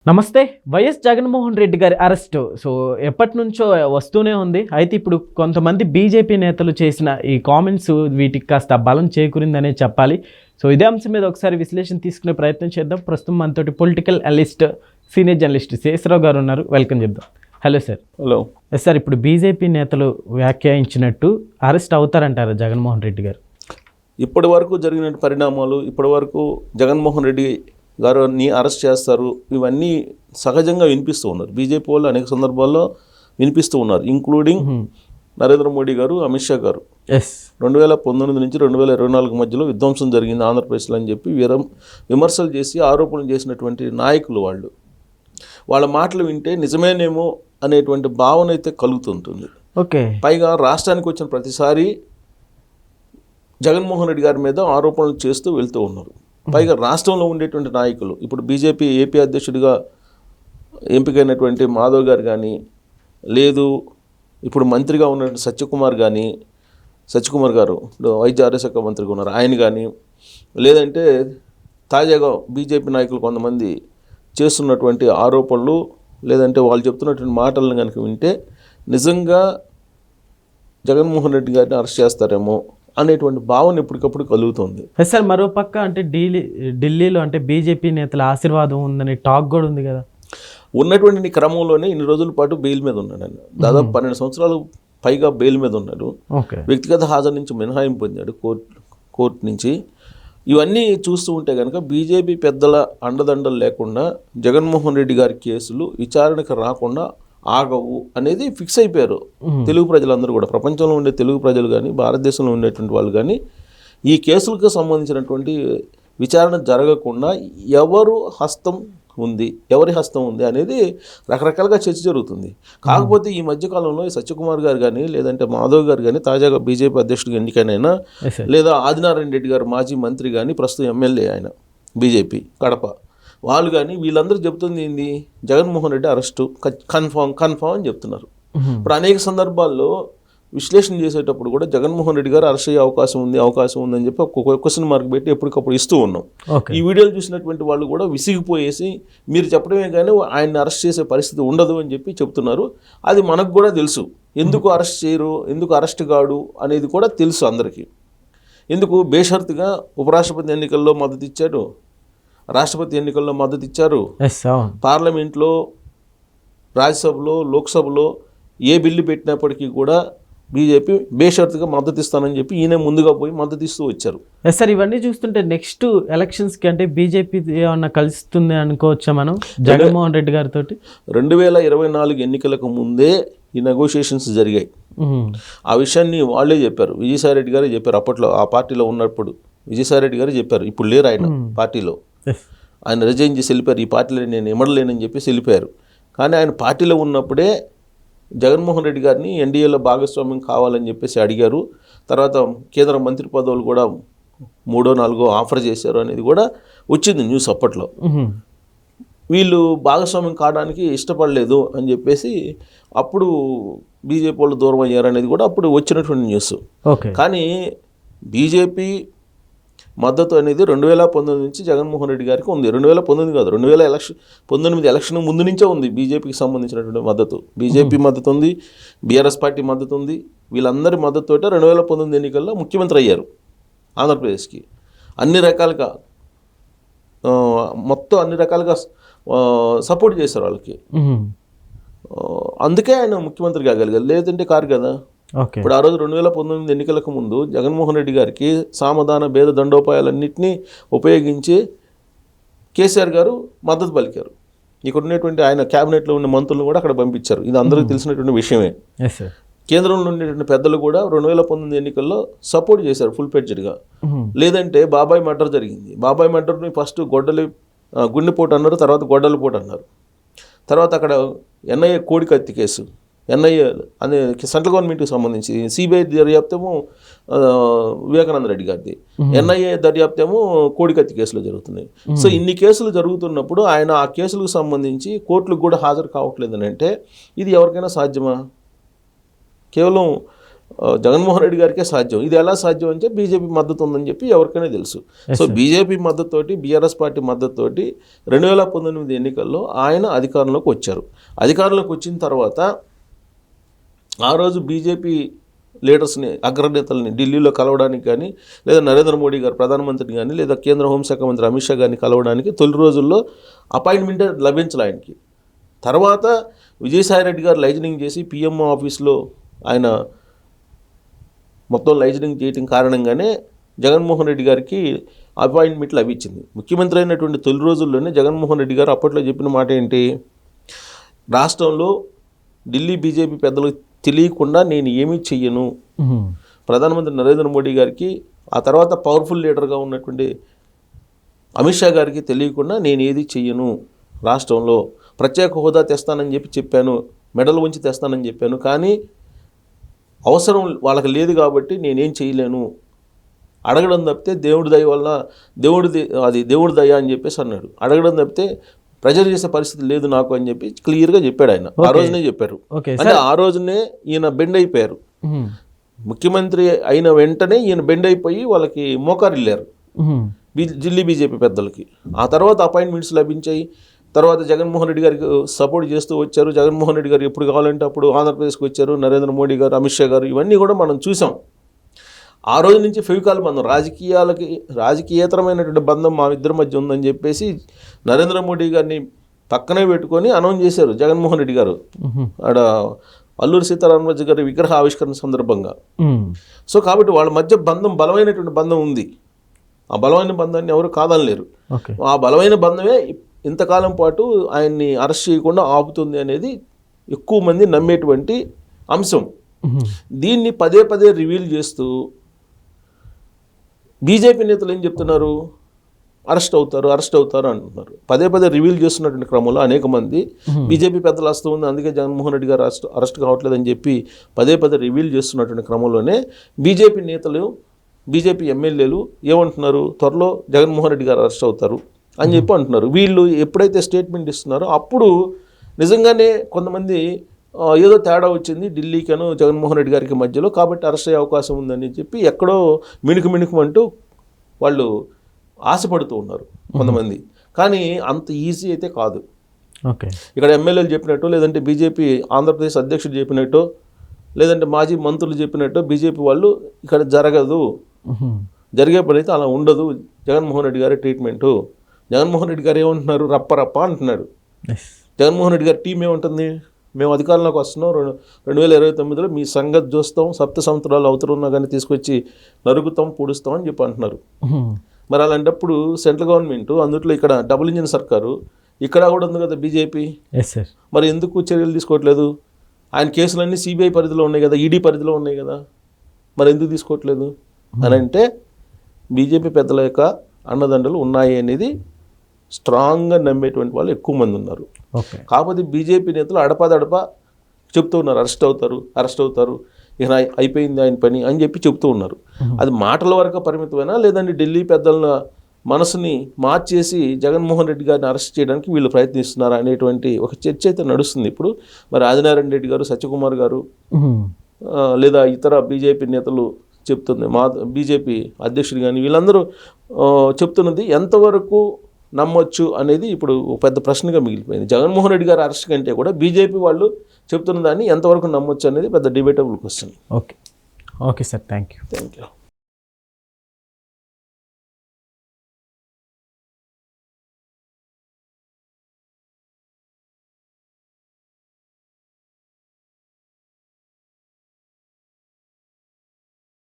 నమస్తే. వైఎస్ జగన్మోహన్ రెడ్డి గారి అరెస్టు ఎప్పటి నుంచో వస్తూనే ఉంది. అయితే ఇప్పుడు కొంతమంది బీజేపీ నేతలు చేసిన ఈ కామెంట్స్ వీటికి కాస్త బలం చేకూరిందనే చెప్పాలి. ఇదే అంశం మీద ఒకసారి విశ్లేషణ తీసుకునే ప్రయత్నం చేద్దాం. ప్రస్తుతం మనతోటి political analyst, senior journalist Sesha Rao గారు ఉన్నారు. వెల్కమ్ చెప్దాం. Hello sir. హలో సార్, ఇప్పుడు బీజేపీ నేతలు వ్యాఖ్యానించినట్టు అరెస్ట్ అవుతారంటారా జగన్మోహన్ రెడ్డి గారు? ఇప్పటి వరకు జరిగిన పరిణామాలు, ఇప్పటి వరకు జగన్మోహన్ రెడ్డి గారిని అరెస్ట్ చేస్తారు, ఇవన్నీ సహజంగా వినిపిస్తూ ఉన్నారు. బీజేపీ వాళ్ళు అనేక సందర్భాల్లో వినిపిస్తూ ఉన్నారు, ఇంక్లూడింగ్ నరేంద్ర మోడీ గారు, అమిత్ షా గారు. 2019 నుంచి 2024 మధ్యలో విధ్వంసం జరిగింది ఆంధ్రప్రదేశ్లో అని చెప్పి విమర్శలు చేసి ఆరోపణలు చేసినటువంటి నాయకులు వాళ్ళ మాటలు వింటే నిజమేనేమో అనేటువంటి భావన అయితే కలుగుతుంటుంది. ఓకే. పైగా రాష్ట్రానికి వచ్చిన ప్రతిసారి జగన్మోహన్ రెడ్డి గారి మీద ఆరోపణలు చేస్తూ వెళ్తూ ఉన్నారు. పైగా రాష్ట్రంలో ఉండేటువంటి నాయకులు, ఇప్పుడు బీజేపీ ఏపీ అధ్యక్షుడిగా ఎంపికైనటువంటి మాధవ్ గారు కానీ, లేదు ఇప్పుడు మంత్రిగా ఉన్నటువంటి సత్యకుమార్ గారు వైద్య ఆరోగ్య శాఖ మంత్రిగా ఉన్నారు, ఆయన కానీ, లేదంటే తాజాగా బీజేపీ నాయకులు కొంతమంది చేస్తున్నటువంటి ఆరోపణలు, లేదంటే వాళ్ళు చెప్తున్నటువంటి మాటలను కనుక వింటే నిజంగా జగన్మోహన్ రెడ్డి గారిని అరెస్ట్ చేస్తారేమో అనేటువంటి భావన ఎప్పటికప్పుడు కలుగుతుంది. సార్, మరోపక్క అంటే ఢిల్లీలో అంటే బీజేపీ నేతల ఆశీర్వాదం ఉందని టాక్ కూడా ఉంది కదా. ఉన్నటువంటి క్రమంలోనే ఇన్ని రోజుల పాటు బెయిల్ మీద ఉన్నాడు ఆయన. దాదాపు 12 సంవత్సరాలు పైగా బెయిల్ మీద ఉన్నాడు. వ్యక్తిగత హాజరు నుంచి మినహాయింపు పొందాడు కోర్టు నుంచి. ఇవన్నీ చూస్తూ ఉంటే కనుక బీజేపీ పెద్దల అండదండలు లేకుండా జగన్మోహన్ రెడ్డి గారి కేసులు విచారణకు రాకుండా ఆగవు అనేది ఫిక్స్ అయిపోయారు తెలుగు ప్రజలందరూ కూడా. ప్రపంచంలో ఉండే తెలుగు ప్రజలు కానీ, భారతదేశంలో ఉండేటువంటి వాళ్ళు కానీ, ఈ కేసులకు సంబంధించినటువంటి విచారణ జరగకుండా ఎవరి హస్తం ఉంది అనేది రకరకాలుగా చర్చ జరుగుతుంది. కాకపోతే ఈ మధ్యకాలంలో సత్యకుమార్ గారు కానీ, లేదంటే మాధవ్ గారు కానీ, తాజాగా బీజేపీ అధ్యక్షుడిగా ఎన్నికైనా, లేదా ఆదినారాయణ రెడ్డి గారు మాజీ మంత్రి కానీ, ప్రస్తుతం ఎమ్మెల్యే ఆయన బీజేపీ కడప, వాళ్ళు కానీ, వీళ్ళందరూ చెబుతుంది ఏంది, జగన్మోహన్ రెడ్డి అరెస్టు కన్ఫామ్ అని చెప్తున్నారు. ఇప్పుడు అనేక సందర్భాల్లో విశ్లేషణ చేసేటప్పుడు కూడా జగన్మోహన్ రెడ్డి గారు అరెస్ట్ అయ్యే అవకాశం ఉందని చెప్పి ఒక క్వశ్చన్ మార్క్ పెట్టి ఎప్పటికప్పుడు ఇస్తూ ఉన్నాం. ఈ వీడియోలు చూసినటువంటి వాళ్ళు కూడా విసిగిపోయేసి మీరు చెప్పడమే కానీ ఆయన్ని అరెస్ట్ చేసే పరిస్థితి ఉండదు అని చెప్పి చెప్తున్నారు. అది మనకు కూడా తెలుసు, ఎందుకు అరెస్ట్ చేయరు, ఎందుకు అరెస్ట్ కాడు అనేది కూడా తెలుసు అందరికీ. ఎందుకు బేషరతుగా ఉపరాష్ట్రపతి ఎన్నికల్లో మద్దతు ఇచ్చాడు, రాష్ట్రపతి ఎన్నికల్లో మద్దతు ఇచ్చారు, పార్లమెంట్లో, రాజ్యసభలో, లోక్సభలో ఏ బిల్లు పెట్టినప్పటికీ కూడా బీజేపీ బేషరతుగా మద్దతు ఇస్తానని చెప్పి ఈయన ముందుగా పోయి మద్దతు ఇస్తూ వచ్చారు. సార్, ఇవన్నీ చూస్తుంటే నెక్స్ట్ ఎలక్షన్స్కి అంటే బీజేపీ ఏమన్నా కలుస్తుంది అనుకోవచ్చా మనం జగన్మోహన్ రెడ్డి గారితో? 2024 ఎన్నికలకు ముందే ఈ నెగోషియేషన్స్ జరిగాయి. ఆ విషయాన్ని వాళ్ళే చెప్పారు, విజయసాయిరెడ్డి గారే చెప్పారు. అప్పట్లో ఆ పార్టీలో ఉన్నప్పుడు విజయసాయిరెడ్డి గారు చెప్పారు. ఇప్పుడు లేరు ఆయన పార్టీలో, ఆయన రిజైన్ చేసి వెళ్ళిపోయారు. ఈ పార్టీలో నేను ఇమడలేనని చెప్పేసి వెళ్ళిపోయారు. కానీ ఆయన పార్టీలో ఉన్నప్పుడే జగన్మోహన్ రెడ్డి గారిని ఎన్డీఏలో భాగస్వామ్యం కావాలని చెప్పేసి అడిగారు. తర్వాత కేంద్ర మంత్రి పదవులు కూడా 3, 4 ఆఫర్ చేశారు అనేది కూడా వచ్చింది న్యూస్ అప్పట్లో. వీళ్ళు భాగస్వామ్యం కావడానికి ఇష్టపడలేదు అని చెప్పేసి అప్పుడు బీజేపీ వాళ్ళు దూరం అయ్యారు అనేది కూడా అప్పుడు వచ్చినటువంటి న్యూస్. కానీ బీజేపీ మద్దతు అనేది 2019 నుంచి జగన్మోహన్ రెడ్డి గారికి ఉంది. 2019 కాదు, 2019 ఎలక్షన్ ముందు నుంచే ఉంది బీజేపీకి సంబంధించినటువంటి మద్దతు. బీజేపీ మద్దతు ఉంది, బీఆర్ఎస్ పార్టీ మద్దతు ఉంది. వీళ్ళందరి మద్దతుతో 2019 ఎన్నికల్లో ముఖ్యమంత్రి అయ్యారు ఆంధ్రప్రదేశ్కి. అన్ని రకాలుగా సపోర్ట్ చేశారు వాళ్ళకి. అందుకే ఆయన ముఖ్యమంత్రి కాగలిగారు, లేదంటే కారు కదా. ఇప్పుడు ఆ రోజు 2019 ఎన్నికలకు ముందు జగన్మోహన్ రెడ్డి గారికి సామధాన భేద దండోపాయాలన్నింటినీ ఉపయోగించి కేసీఆర్ గారు మద్దతు పలికారు. ఇక్కడ ఉన్నటువంటి ఆయన క్యాబినెట్లో ఉన్న మంత్రులను కూడా అక్కడ పంపించారు. ఇది అందరికీ తెలిసినటువంటి విషయమే. కేంద్రంలో ఉండేటువంటి పెద్దలు కూడా 2019 ఎన్నికల్లో సపోర్ట్ చేశారు ఫుల్ ఫ్లెడ్జ్డ్గా. లేదంటే బాబాయ్ మర్డర్ జరిగింది. బాబాయ్ మర్డర్ని ఫస్ట్ గుండెపోటు అన్నారు, తర్వాత గొడ్డలిపోటు అన్నారు. తర్వాత అక్కడ ఎన్ఐఏ కోడి కత్తి కేసు, ఎన్ఐఏ అనే సెంట్రల్ గవర్నమెంట్కి సంబంధించి, సిబిఐ దర్యాప్తేమో వివేకానంద రెడ్డి గారిది, ఎన్ఐఏ దర్యాప్తేమో కోడికత్తి కేసులో జరుగుతున్నాయి. సో ఇన్ని కేసులు జరుగుతున్నప్పుడు ఆయన ఆ కేసులకు సంబంధించి కోర్టులకు కూడా హాజరు కావట్లేదని అంటే ఇది ఎవరికైనా సాధ్యమా? కేవలం జగన్మోహన్ రెడ్డి గారికే సాధ్యం. ఇది ఎలా సాధ్యం అంటే బీజేపీ మద్దతు ఉందని చెప్పి ఎవరికైనా తెలుసు. సో బీజేపీ మద్దతుతోటి, బీఆర్ఎస్ పార్టీ మద్దతుతోటి 2019 ఎన్నికల్లో ఆయన అధికారంలోకి వచ్చారు. అధికారంలోకి వచ్చిన తర్వాత ఆ రోజు బీజేపీ లీడర్స్ని, అగ్రనేతల్ని ఢిల్లీలో కలవడానికి కానీ, లేదా నరేంద్ర మోడీ గారు ప్రధానమంత్రిని కానీ, లేదా కేంద్ర హోంశాఖ మంత్రి అమిత్ షా గారిని కలవడానికి తొలి రోజుల్లో అపాయింట్మెంటే లభించాలి ఆయనకి. తర్వాత విజయసాయిరెడ్డి గారు లైజనింగ్ చేసి పిఎంఓ ఆఫీస్లో ఆయన మొత్తం లైజనింగ్ చేయటం కారణంగానే జగన్మోహన్ రెడ్డి గారికి అపాయింట్మెంట్ లభించింది. ముఖ్యమంత్రి అయినటువంటి తొలి రోజుల్లోనే జగన్మోహన్ రెడ్డి గారు అప్పట్లో చెప్పిన మాట ఏంటి, రాష్ట్రంలో ఢిల్లీ బీజేపీ పెద్దలకు తెలియకుండా నేను ఏమీ చెయ్యను. ప్రధానమంత్రి నరేంద్ర మోడీ గారికి, ఆ తర్వాత పవర్ఫుల్ లీడర్గా ఉన్నటువంటి అమిత్ షా గారికి తెలియకుండా నేను ఏది చెయ్యను. రాష్ట్రంలో ప్రత్యేక హోదా తెస్తానని చెప్పాను, మెడల్ ఉంచి తెస్తానని చెప్పాను, కానీ అవసరం వాళ్ళకి లేదు కాబట్టి నేనేం చేయలేను. అడగడం తప్పితే దేవుడి దయ వల్ల దేవుడి దయ అని చెప్పేసి అన్నాడు. అడగడం తప్పితే ప్రెజర్ చేసే పరిస్థితి లేదు నాకు అని చెప్పి క్లియర్గా చెప్పాడు ఆయన. ఆ రోజునే చెప్పారు. అంటే ఆ రోజునే ఈయన బెండ్ అయిపోయారు. ముఖ్యమంత్రి అయిన వెంటనే ఈయన బెండ్ అయిపోయి వాళ్ళకి మోకారిల్లారు ఢిల్లీ బీజేపీ పెద్దలకి. ఆ తర్వాత అపాయింట్మెంట్స్ లభించాయి. తర్వాత జగన్మోహన్ రెడ్డి గారికి సపోర్ట్ చేస్తూ వచ్చారు. జగన్మోహన్ రెడ్డి గారు ఎప్పుడు కావాలంటే అప్పుడు ఆంధ్రప్రదేశ్కి వచ్చారు. నరేంద్ర మోడీ గారు, అమిత్ షా గారు, ఇవన్నీ కూడా మనం చూసాం. ఆ రోజు నుంచి ఫెవికాల్ బంధం, రాజకీయేతరమైనటువంటి బంధం మా ఇద్దరి మధ్య ఉందని చెప్పేసి నరేంద్ర మోడీ గారిని పక్కనే పెట్టుకొని అనౌన్స్ చేశారు జగన్మోహన్ రెడ్డి గారు ఆడ అల్లూరి సీతారామరాజు గారి విగ్రహ ఆవిష్కరణ సందర్భంగా. సో కాబట్టి వాళ్ళ మధ్య బంధం, బలమైనటువంటి బంధం ఉంది. ఆ బలమైన బంధాన్ని ఎవరు కాదనలేరు. ఆ బలమైన బంధమే ఇంతకాలం పాటు ఆయన్ని అరెస్ట్ చేయకుండా ఆపుతుంది అనేది ఎక్కువ మంది నమ్మేటువంటి అంశం. దీన్ని పదే పదే రివీల్ చేస్తూ బీజేపీ నేతలు ఏం చెప్తున్నారు, అరెస్ట్ అవుతారు అంటున్నారు. పదే పదే రివీల్ చేస్తున్నటువంటి క్రమంలో అనేక మంది బీజేపీ పెద్దలు వస్తూ ఉంది, అందుకే జగన్మోహన్ రెడ్డి గారు అరెస్ట్ కావట్లేదని చెప్పి పదే పదే రివీల్ చేస్తున్నటువంటి క్రమంలోనే బీజేపీ నేతలు, బీజేపీ ఎమ్మెల్యేలు ఏమంటున్నారు, త్వరలో జగన్మోహన్ రెడ్డి గారు అరెస్ట్ అవుతారు అని చెప్పి అంటున్నారు. వీళ్ళు ఎప్పుడైతే స్టేట్మెంట్ ఇస్తున్నారో అప్పుడు నిజంగానే కొంతమంది ఏదో తేడా వచ్చింది ఢిల్లీకను జగన్మోహన్ రెడ్డి గారికి మధ్యలో, కాబట్టి అరెస్ట్ అయ్యే అవకాశం ఉందని చెప్పి ఎక్కడో మిణుకుమంటూ వాళ్ళు ఆశపడుతూ ఉన్నారు కొంతమంది. కానీ అంత ఈజీ అయితే కాదు. ఇక్కడ ఎమ్మెల్యేలు చెప్పినట్టు, లేదంటే బీజేపీ ఆంధ్రప్రదేశ్ అధ్యక్షుడు చెప్పినట్టు, లేదంటే మాజీ మంత్రులు చెప్పినట్టు బీజేపీ వాళ్ళు ఇక్కడ జరగదు, జరిగే పని అయితే అలా ఉండదు. జగన్మోహన్ రెడ్డి గారి ట్రీట్మెంటు, జగన్మోహన్ రెడ్డి గారు ఏమంటున్నారు, రప్ప అంటున్నాడు. జగన్మోహన్ రెడ్డి గారి టీం ఏముంటుంది, మేము అధికారంలోకి వస్తున్నాం, 2029లో మీ సంగతి చూస్తాం, 7 సంవత్సరాలు అవుతున్నా కానీ తీసుకొచ్చి నరుకుతాం, పొడుస్తాం అని చెప్పి అంటున్నారు. మరి అలాంటప్పుడు సెంట్రల్ గవర్నమెంట్, అందులో ఇక్కడ డబుల్ ఇంజిన్ సర్కారు, ఇక్కడ కూడా ఉంది కదా బీజేపీ, మరి ఎందుకు చర్యలు తీసుకోవట్లేదు? ఆయన కేసులన్నీ సిబిఐ పరిధిలో ఉన్నాయి కదా, ఈడీ పరిధిలో ఉన్నాయి కదా, మరి ఎందుకు తీసుకోవట్లేదు అని అంటే బీజేపీ పెద్దల యొక్క అండదండలు ఉన్నాయి అనేది స్ట్రాంగ్గా నమ్మేటువంటి వాళ్ళు ఎక్కువ మంది ఉన్నారు. కాకపోతే బీజేపీ నేతలు అడపాదడపా చెప్తూ ఉన్నారు, అరెస్ట్ అవుతారు, ఇక అయిపోయింది ఆయన పని అని చెప్పి చెప్తూ ఉన్నారు. అది మాటల వరకు పరిమితమైనా, లేదంటే ఢిల్లీ పెద్దల మనసుని మార్చేసి జగన్మోహన్ రెడ్డి గారిని అరెస్ట్ చేయడానికి వీళ్ళు ప్రయత్నిస్తున్నారు అనేటువంటి ఒక చర్చ అయితే నడుస్తుంది ఇప్పుడు. మరి ఆదినారాయణ రెడ్డి గారు, సత్యకుమార్ గారు, లేదా ఇతర బీజేపీ నేతలు చెప్తుంది, మా బీజేపీ అధ్యక్షుడు కానీ వీళ్ళందరూ చెప్తున్నది ఎంతవరకు నమ్మొచ్చు అనేది ఇప్పుడు పెద్ద ప్రశ్నగా మిగిలిపోయింది. జగన్మోహన్ రెడ్డి గారి అరెస్ట్ కంటే కూడా బీజేపీ వాళ్ళు చెప్తున్న దాన్ని ఎంతవరకు నమ్మొచ్చు అనేది పెద్ద debatable question. Okay sir, thank you.